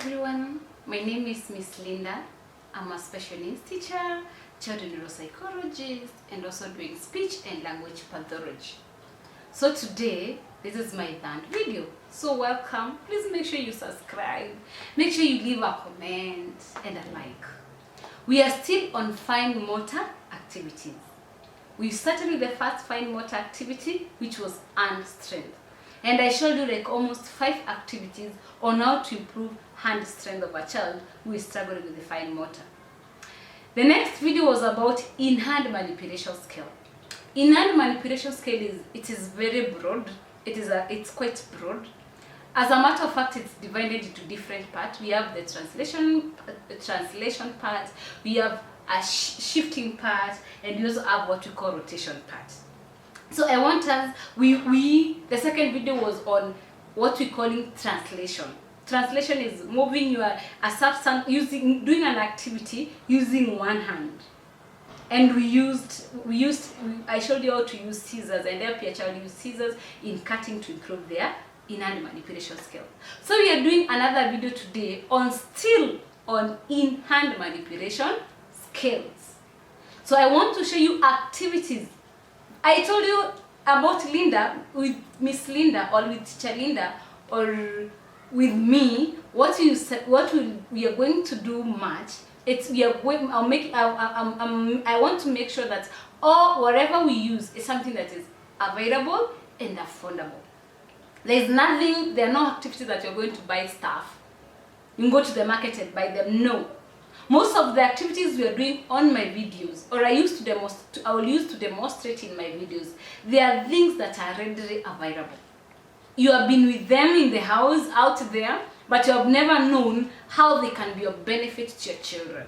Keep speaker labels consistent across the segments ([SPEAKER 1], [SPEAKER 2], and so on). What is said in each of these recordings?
[SPEAKER 1] everyone, my name is Miss Linda. I'm a special needs teacher, child neuropsychologist, and also doing speech and language pathology. So today, this is my third video. So welcome. Please make sure you subscribe. Make sure you leave a comment and a like. We are still on fine motor activities. We started with the first fine motor activity, which was hand strength. And I showed you like almost 5 activities on how to improve hand strength of a child who is struggling with the fine motor. The next video was about in-hand manipulation scale. In-hand manipulation scale is very broad. It's quite broad. As a matter of fact, it's divided into different parts. We have the translation part, we have a shifting part, and we also have what we call rotation part. So I want us, the second video was on what we calling translation. Translation is moving a substance, doing an activity using one hand. And I showed you how to use scissors and help your child use scissors in cutting to improve their in-hand manipulation skill. So we are doing another video today still on in-hand manipulation skills. So I want to show you activities. I told you about Linda, with Miss Linda or with Teacher Linda or with me, we are going to do much. I want to make sure that whatever we use is something that is available and affordable. There are no activities that you're going to buy stuff. You can go to the market and buy them. No. Most of the activities we are doing on my videos, or I will use to demonstrate in my videos, they are things that are readily available. You have been with them in the house, out there, but you have never known how they can be of benefit to your children.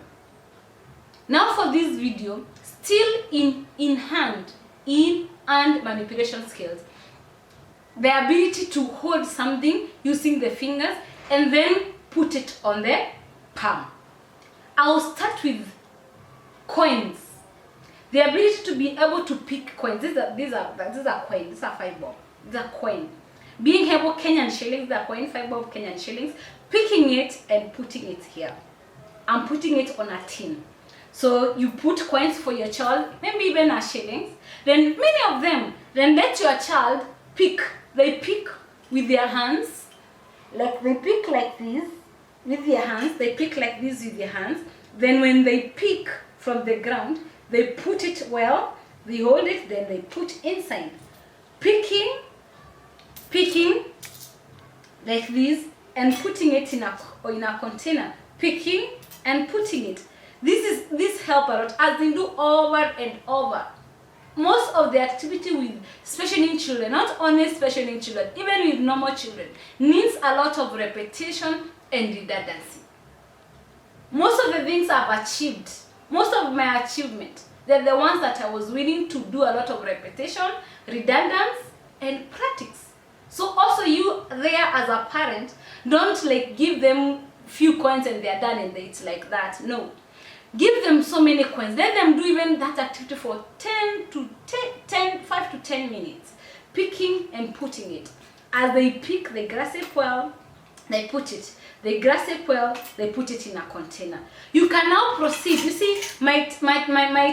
[SPEAKER 1] Now for this video, still in-hand manipulation skills, the ability to hold something using the fingers and then put it on the palm. I'll start with coins. The ability to be able to pick coins. These are coins. These are 5 bob. These are coin. Being able Kenyan shillings, the coin 5 bob Kenyan shillings, picking it and putting it here. I'm putting it on a tin. So you put coins for your child, maybe even a shillings. Then many of them, then let your child pick. They pick with their hands, like they pick like this. With their hands, they pick like this with their hands. Then when they pick from the ground, they put it well, they hold it, then they put inside. Picking like this and putting it in a container. Picking and putting it. This help a lot as they do over and over. Most of the activity with special needs children, not only special needs children, even with normal children, needs a lot of repetition and redundancy. Most of the things I've achieved, most of my achievement, they're the ones that I was willing to do a lot of repetition, redundancy, and practice. So also you there as a parent, don't like give them few coins and they're done and it's like that. No. Give them so many coins. Let them do even that activity for 5 to 10 minutes. Picking and putting it. As they pick, they grasp it well, they put it. They grasp it well, they put it in a container. You can now proceed. You see, my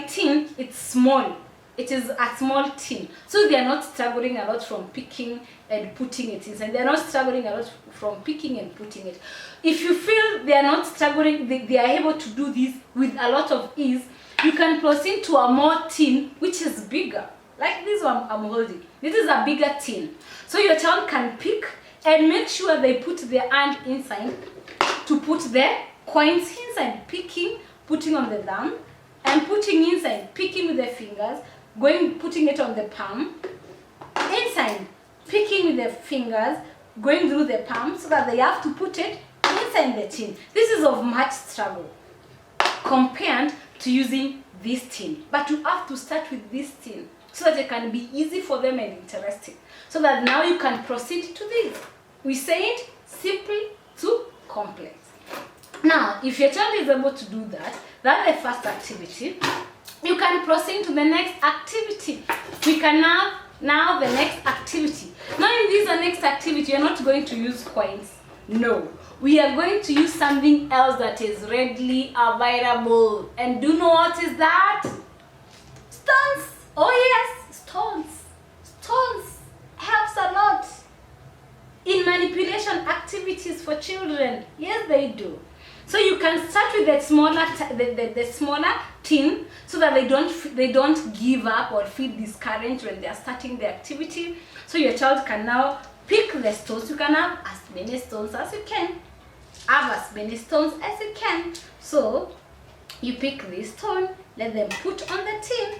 [SPEAKER 1] tin, it's small. It is a small tin. So they are not struggling a lot from picking and putting it inside. They are not struggling a lot from picking and putting it. If you feel they are not struggling, they are able to do this with a lot of ease, you can proceed to a more tin, which is bigger. Like this one I'm holding. This is a bigger tin. So your child can pick and make sure they put their hand inside to put the coins inside. Picking, putting on the thumb, and putting inside. Picking with the fingers, putting it on the palm, inside. Picking with the fingers, going through the palm, so that they have to put it inside the tin. This is of much struggle compared to using this tin. But you have to start with this tin so that it can be easy for them and interesting. So that now you can proceed to this. We say it simple to complex. Now, if your child is able to do that, that's the first activity. You can proceed to the next activity. We can now the next activity. Now in this next activity, you're not going to use coins. No. we are going to use something else that is readily available. And do you know what is that? Stones. Oh yes, stones. Stones helps a lot in manipulation activities for children. Yes, they do. So you can start with the smaller tin, so that they don't give up or feel discouraged when they are starting the activity. So your child can now pick the stones. You can have as many stones as you can. Have as many stones as you can. So you pick this stone, let them put on the tin.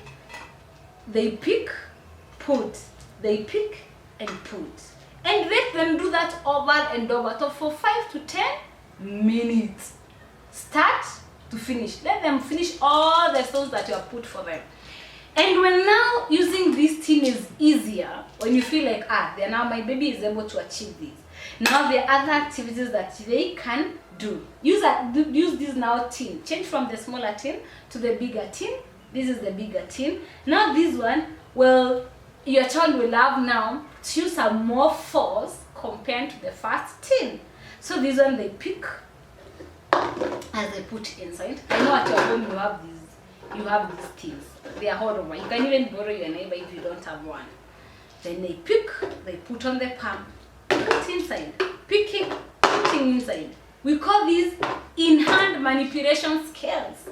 [SPEAKER 1] They pick, put. They pick and put. And let them do that over and over. So for 5 to 10 minutes. Start to finish. Let them finish all the stones that you have put for them. And when now using this tin is easier, when you feel like, now my baby is able to achieve this. Now there are other activities that they can do. Use this now tin. Change from the smaller tin to the bigger tin. This is the bigger tin. Now this one, well, your child will have now to use some more force compared to the first tin. So this one they pick as they put inside. I know at your home you have these tins. They are horrible. You can even borrow your neighbor if you don't have one. Then they pick, they put on the palm, put inside, picking, putting inside. We call these in-hand manipulation skills.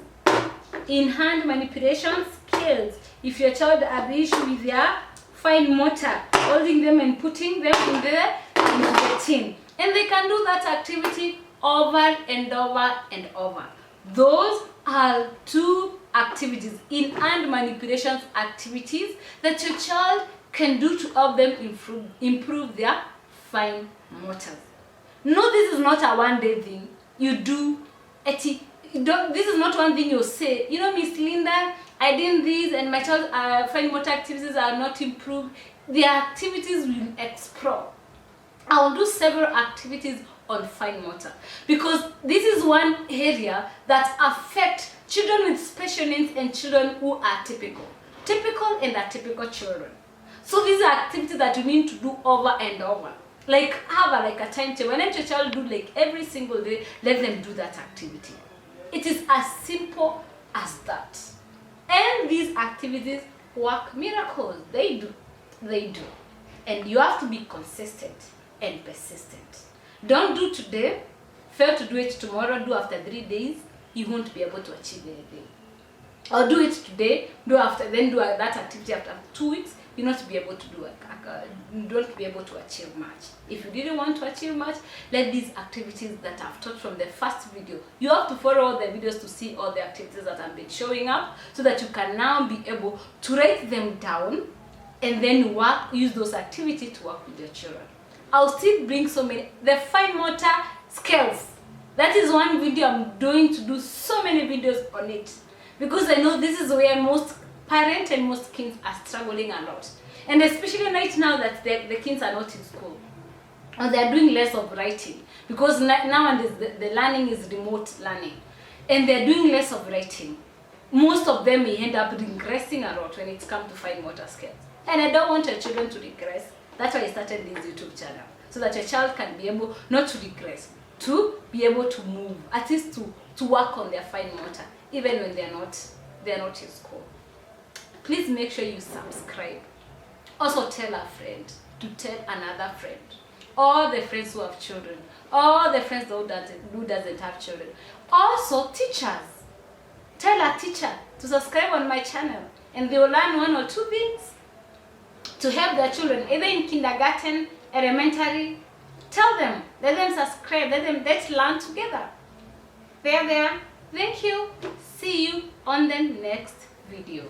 [SPEAKER 1] In-hand manipulation skills. If your child has the issue with their fine motor, holding them and putting them into the tin. And they can do that activity over and over and over. Those are two activities, in-hand manipulations activities, that your child can do to help them improve their fine motors. No, this is not a one-day thing. You do this is not one thing you say, Miss Linda, I did this and my child's fine motor activities are not improved. The activities will explore. I will do several activities on fine motor, because this is one area that affects children with special needs and children who are typical and atypical children. So these are activities that you need to do over and over. Like have a timetable. When your child do like every single day, let them do that activity. It is as simple as that. And these activities work miracles. They do. And you have to be consistent and persistent. Don't do today, fail to do it tomorrow, do after 3 days, you won't be able to achieve anything. Or do it today, then do that activity after 2 weeks, you'll not be able to do it. You don't be able to achieve much. If you didn't want to achieve much, let these activities that I've taught from the first video, you have to follow all the videos to see all the activities that have been showing up, so that you can now be able to write them down and then use those activities to work with your children. I'll still bring the fine motor skills. That is one video I'm going to do so many videos on it, because I know this is where most parents and most kids are struggling a lot. And especially right now that the kids are not in school, or they are doing less of writing, because nowadays the learning is remote learning, and they're doing less of writing. Most of them may end up regressing a lot when it comes to fine motor skills. And I don't want your children to regress. That's why I started this YouTube channel, so that your child can be able not to regress, to be able to move, at least to work on their fine motor, even when they're not in school. Please make sure you subscribe. Also tell a friend to tell another friend. All the friends who have children, all the friends who doesn't have children. Also teachers. Tell a teacher to subscribe on my channel, and they will learn 1 or 2 things to help their children, either in kindergarten, elementary. Tell them, let them subscribe, let's learn together. There. Thank you. See you on the next video.